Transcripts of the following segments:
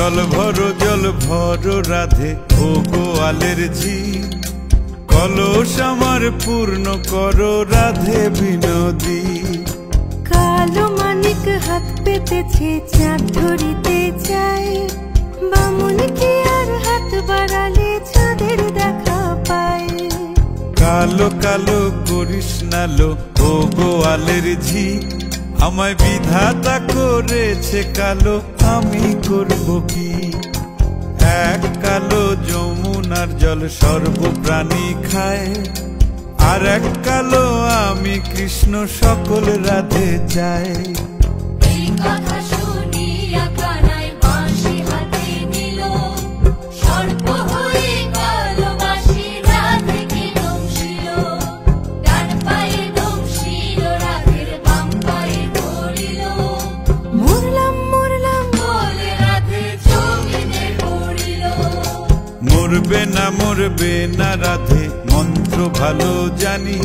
জল ভরো রাধে ও গোয়ালের ঝি, কলস আমার পূর্ণ করো রাধে বিনোদী। কালো মানিক হাত পেতেছে চাঁদ ধরিতে চায়, বামুন কি আর হাত বাড়ালে চাঁদের দেখা পায়। কালো কালো করিস নালো ও গোয়ালের ঝি, আমায় বিধাতা করেছে কালো, আমি করব কি। এক কালো যমুনার জল সর্বপ্রাণী খায়, আর এক কালো আমি কৃষ্ণ সকল রাধে চাই। এই কথা শুনিয়া কানাই বাঁশি হাতে নিল, সর্প হয়ে কালো বাঁশি রাধেকে দংশিল। ডান পায়ে দংশিল রাধের বাম পায়ে ধরিল, মরলাম মরলাম বলে রাধে জমিনে পড়িল। মরবে না রাধে মন্ত্র ভালো জানি,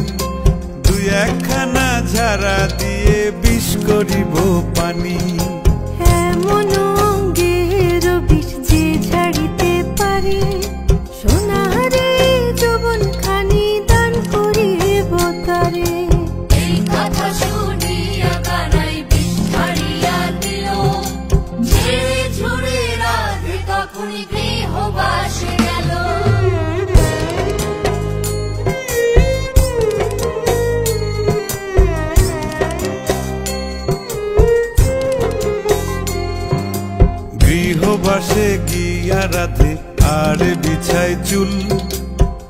দুই একখানা ঝাড়া দিয়ে বিষ করিব পানি। এমন অঙ্গের বিষ যে ঝাড়িতে পারে, সোনারে যৌবন খানি দান করিব তারে। এই কথা শুনিয়া কানাই বিষ ঢালিয়া দিল, ঝেড়ে ঝুড়ে রাধে তখনই গৃহবাসে গেল। গৃহবাসে গিয়া রাধে আর বিছায় চুল,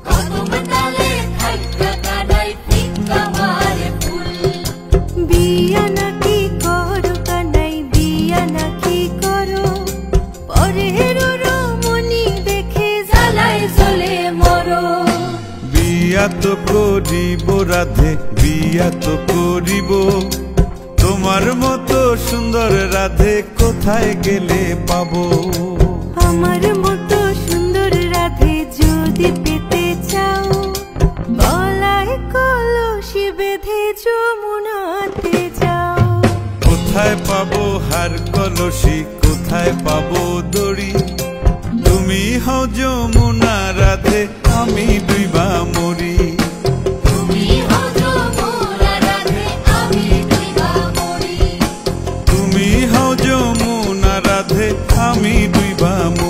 কদম ডালে থাইকা কানাই ফিক্কা মারে ফুল। বিয়া নাকি করো কানাই বিয়া নাকি করো, পরের রমণী দেখে জ্বালায় জ্বলে মরো। বিয়া তো করিব রাধে বিয়া তো করিব, তোমার মতো সুন্দর রাধে কোথায় গেলে পাবো। আমার মতো সুন্দর রাধে যদি পেতে চাও, গলায় কলসি বেঁধে যমুনাতে যাও। কোথায় পাবো হার কলসি কোথায় পাবো দড়ি, তুমি হও যমুনা রাধে আমি ডুইবা মরি। তুমি হও যমুনা রাধে আমি ডুইবা মরি। তুমি হও যমুনা রাধে আমি ডুইবা মরি।